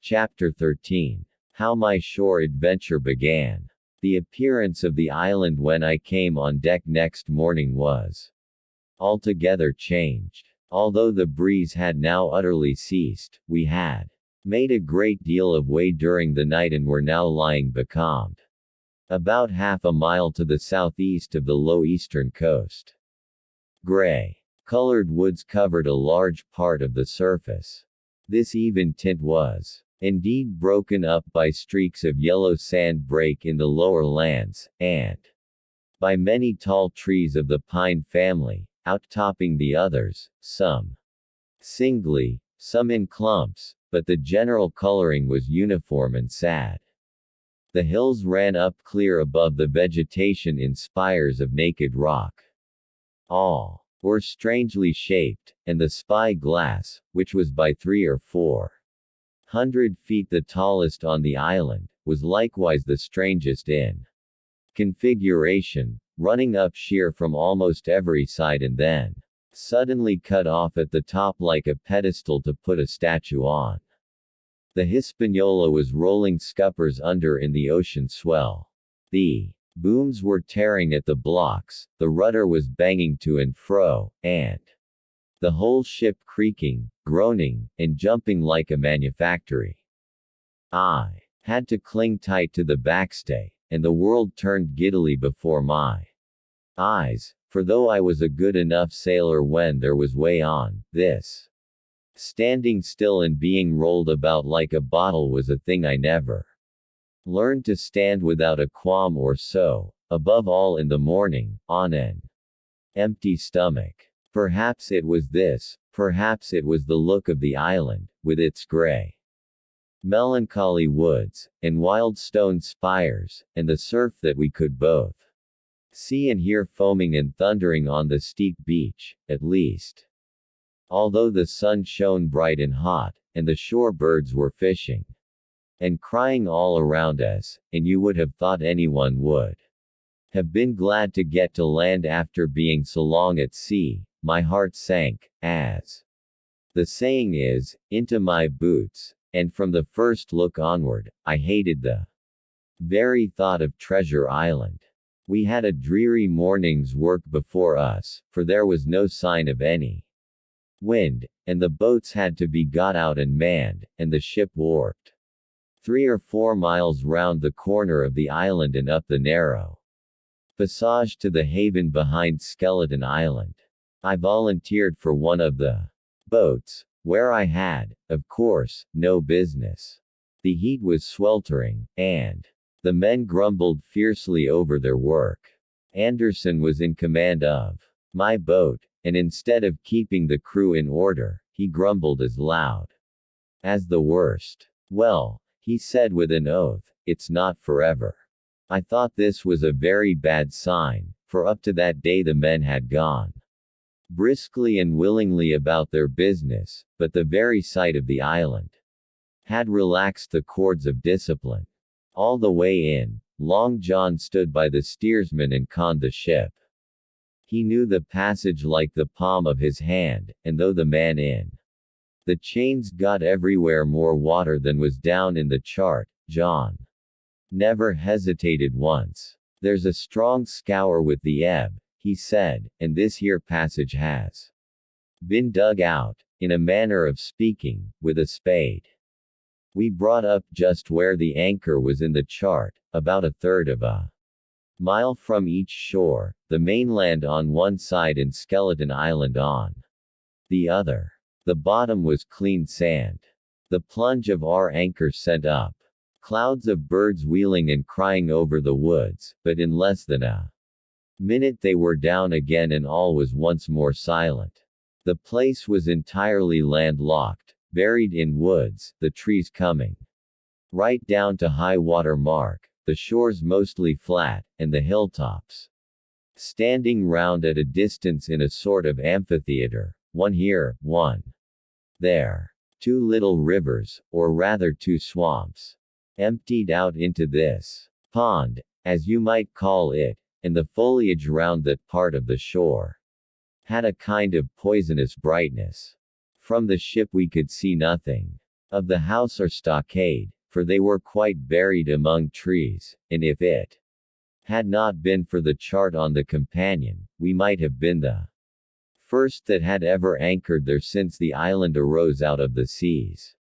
Chapter 13. How my shore adventure began. The appearance of the island when I came on deck next morning was altogether changed. Although the breeze had now utterly ceased, we had made a great deal of way during the night and were now lying becalmed about half a mile to the southeast of the low eastern coast. Gray-colored woods covered a large part of the surface. This even tint was indeed broken up by streaks of yellow sand break in the lower lands, and by many tall trees of the pine family, outtopping the others, some singly, some in clumps, but the general coloring was uniform and sad. The hills ran up clear above the vegetation in spires of naked rock. All were strangely shaped, and the spy glass, which was by 300 or 400 feet the tallest on the island, was likewise the strangest in configuration, running up sheer from almost every side and then suddenly cut off at the top like a pedestal to put a statue on. The Hispaniola was rolling scuppers under in the ocean swell. The booms were tearing at the blocks, the rudder was banging to and fro, and the whole ship creaking, groaning, and jumping like a manufactory. I had to cling tight to the backstay, and the world turned giddily before my eyes, for though I was a good enough sailor when there was way on, this standing still and being rolled about like a bottle was a thing I never learned to stand without a qualm or so, above all in the morning, on an empty stomach. Perhaps it was this, perhaps it was the look of the island, with its gray, melancholy woods, and wild stone spires, and the surf that we could both see and hear foaming and thundering on the steep beach, at least. Although the sun shone bright and hot, and the shore birds were fishing and crying all around us, and you would have thought anyone would have been glad to get to land after being so long at sea, my heart sank, as the saying is, into my boots, and from the first look onward, I hated the very thought of Treasure Island. We had a dreary morning's work before us, for there was no sign of any wind, and the boats had to be got out and manned, and the ship warped 3 or 4 miles round the corner of the island and up the narrow passage to the haven behind Skeleton Island. I volunteered for one of the boats, where I had, of course, no business. The heat was sweltering, and the men grumbled fiercely over their work. Anderson was in command of my boat, and instead of keeping the crew in order, he grumbled as loud as the worst. Well, he said with an oath, it's not forever. I thought this was a very bad sign, for up to that day the men had gone briskly and willingly about their business, but the very sight of the island had relaxed the cords of discipline. All the way in, Long John stood by the steersman and conned the ship. He knew the passage like the palm of his hand, and though the man in the chains got everywhere more water than was down in the chart, John never hesitated once. There's a strong scour with the ebb, he said, and this here passage has been dug out, in a manner of speaking, with a spade. We brought up just where the anchor was in the chart, about 1/3 of a mile from each shore, the mainland on one side and Skeleton Island on the other. The bottom was clean sand. The plunge of our anchor sent up clouds of birds wheeling and crying over the woods, but in less than a minute they were down again and all was once more silent. The place was entirely landlocked, buried in woods, the trees coming right down to high water mark, the shores mostly flat, and the hilltops standing round at a distance in a sort of amphitheater, one here, one there. 2 little rivers, or rather 2 swamps, emptied out into this pond, as you might call it, and the foliage round that part of the shore had a kind of poisonous brightness. From the ship we could see nothing. of the house or stockade, for they were quite buried among trees, and if it had not been for the chart on the companion, we might have been the first that had ever anchored there since the island arose out of the seas.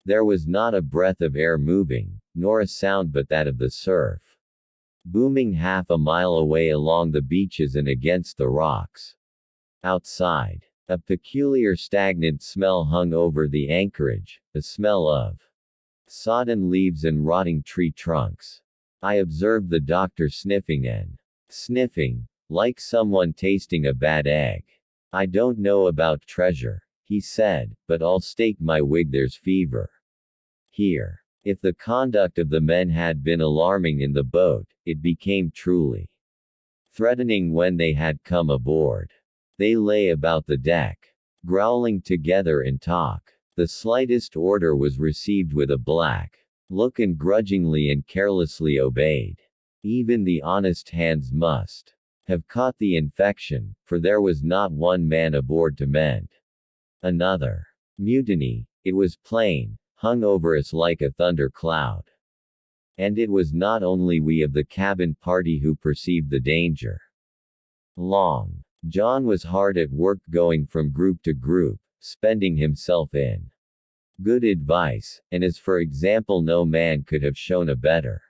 There was not a breath of air moving, nor a sound but that of the surf booming half a mile away along the beaches and against the rocks. Outside, a peculiar stagnant smell hung over the anchorage, a smell of sodden leaves and rotting tree trunks. I observed the doctor sniffing and sniffing, like someone tasting a bad egg. I don't know about treasure, he said, but I'll stake my wig there's fever here. If the conduct of the men had been alarming in the boat, it became truly threatening when they had come aboard. They lay about the deck, growling together in talk. The slightest order was received with a black look and grudgingly and carelessly obeyed. Even the honest hands must have caught the infection, for there was not one man aboard to mend another. Mutiny, it was plain, hung over us like a thunder cloud. And it was not only we of the cabin party who perceived the danger. Long John was hard at work going from group to group, spending himself in good advice, and as for example no man could have shown a better.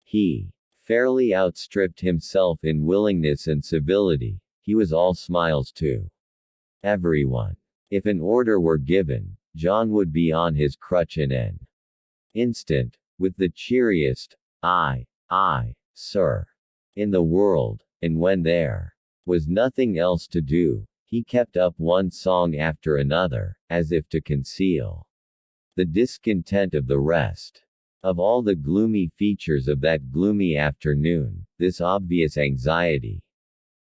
He fairly outstripped himself in willingness and civility. He was all smiles to everyone. If an order were given, John would be on his crutch in an instant, with the cheeriest, "Aye, sir," in the world, and when there was nothing else to do, he kept up one song after another, as if to conceal the discontent of the rest. Of all the gloomy features of that gloomy afternoon, this obvious anxiety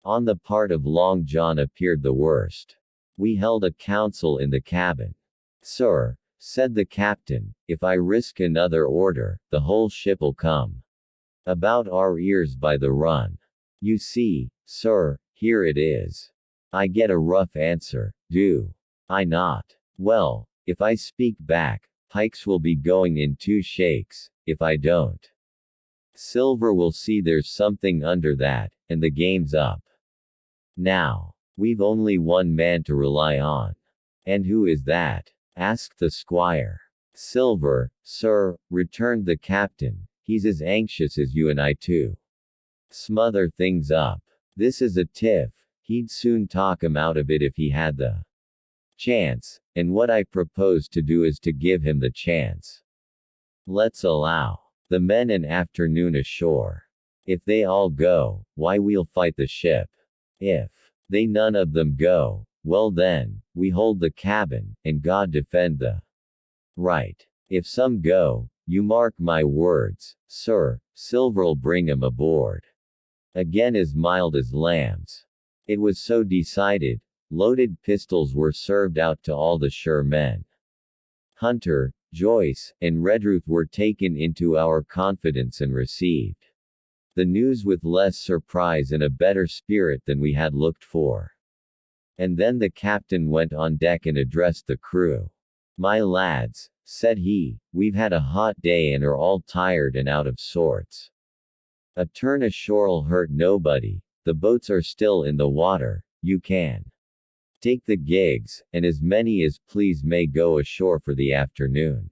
on the part of Long John appeared the worst. We held a council in the cabin. "Sir," said the captain, "if I risk another order, the whole ship'll come about our ears by the run. You see, sir, here it is. I get a rough answer, do I not? Well, if I speak back, Pikes will be going in 2 shakes, if I don't. Silver will see there's something under that, and the game's up. Now, we've only one man to rely on." "And who is that?" asked the squire. "Silver, sir," returned the captain. "He's as anxious as you and I to smother things up. This is a tiff. He'd soon talk 'em out of it if he had the chance, and what I propose to do is to give him the chance. Let's allow the men an afternoon ashore. If they all go, why we'll fight the ship. If they none of them go, well then, we hold the cabin, and God defend the right. If some go, you mark my words, sir, Silver'll bring 'em aboard again as mild as lambs." It was so decided. Loaded pistols were served out to all the sure men. Hunter, Joyce, and Redruth were taken into our confidence and received the news with less surprise and a better spirit than we had looked for. And then the captain went on deck and addressed the crew. "My lads," said he, "we've had a hot day and are all tired and out of sorts. A turn ashore'll hurt nobody, the boats are still in the water, you can take the gigs, and as many as please may go ashore for the afternoon.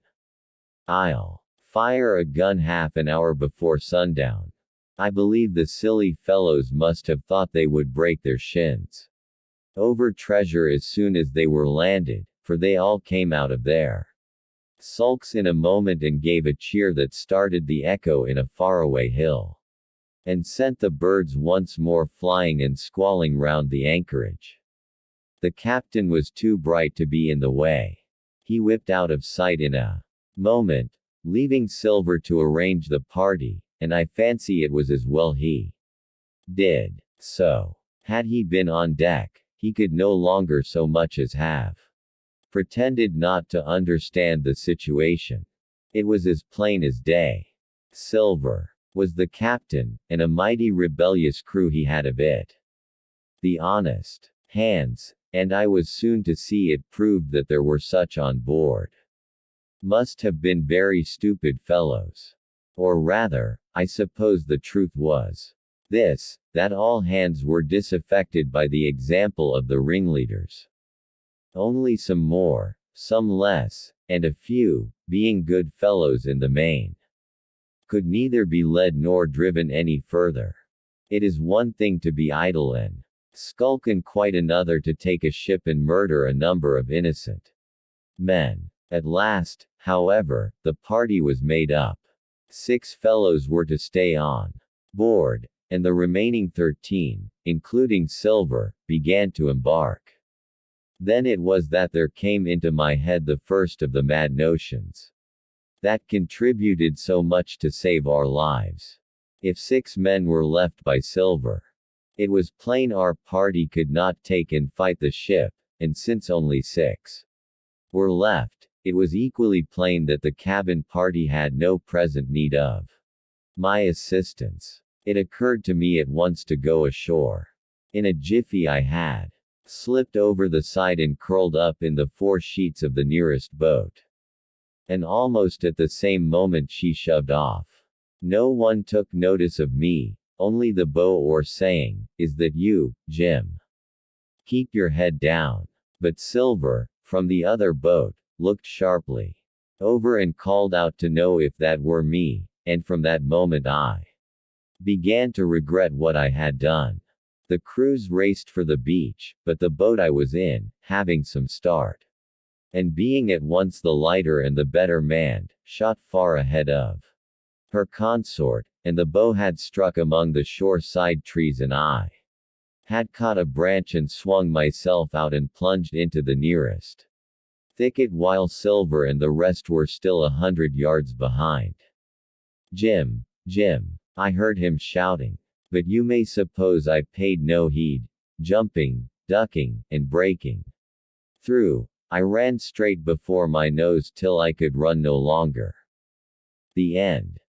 I'll fire a gun half an hour before sundown. I believe the silly fellows must have thought they would break their shins over treasure as soon as they were landed, for they all came out of their sulks in a moment and gave a cheer that started the echo in a faraway hill, and sent the birds once more flying and squalling round the anchorage. The captain was too bright to be in the way. He whipped out of sight in a moment, leaving Silver to arrange the party, and I fancy it was as well he did so. Had he been on deck, he could no longer so much as have pretended not to understand the situation. It was as plain as day. Silver was the captain, and a mighty rebellious crew he had of it. The honest hands, and I was soon to see it proved that there were such on board. Must have been very stupid fellows. Or rather, I suppose the truth was this, that all hands were disaffected by the example of the ringleaders. Only some more, some less, and a few, being good fellows in the main, could neither be led nor driven any further. It is one thing to be idle and skulk, and quite another to take a ship and murder a number of innocent men. At last, however, the party was made up. 6 fellows were to stay on board, and the remaining 13, including Silver, began to embark. Then it was that there came into my head the first of the mad notions that contributed so much to save our lives. If 6 men were left by Silver, it was plain our party could not take and fight the ship, and since only 6 were left, it was equally plain that the cabin party had no present need of my assistance. It occurred to me at once to go ashore. In a jiffy I had slipped over the side and curled up in the 4 sheets of the nearest boat. And almost at the same moment she shoved off. No one took notice of me, only the bow-oar saying, "Is that you, Jim? Keep your head down." But Silver, from the other boat, looked sharply over and called out to know if that were me, and from that moment I began to regret what I had done. The crews raced for the beach, but the boat I was in, having some start, and being at once the lighter and the better manned, shot far ahead of her consort, and the bow had struck among the shore side trees, and I had caught a branch and swung myself out and plunged into the nearest thicket, while Silver and the rest were still 100 yards behind. "Jim! Jim!" I heard him shouting. But you may suppose I paid no heed. Jumping, ducking, and breaking through, I ran straight before my nose till I could run no longer. The end.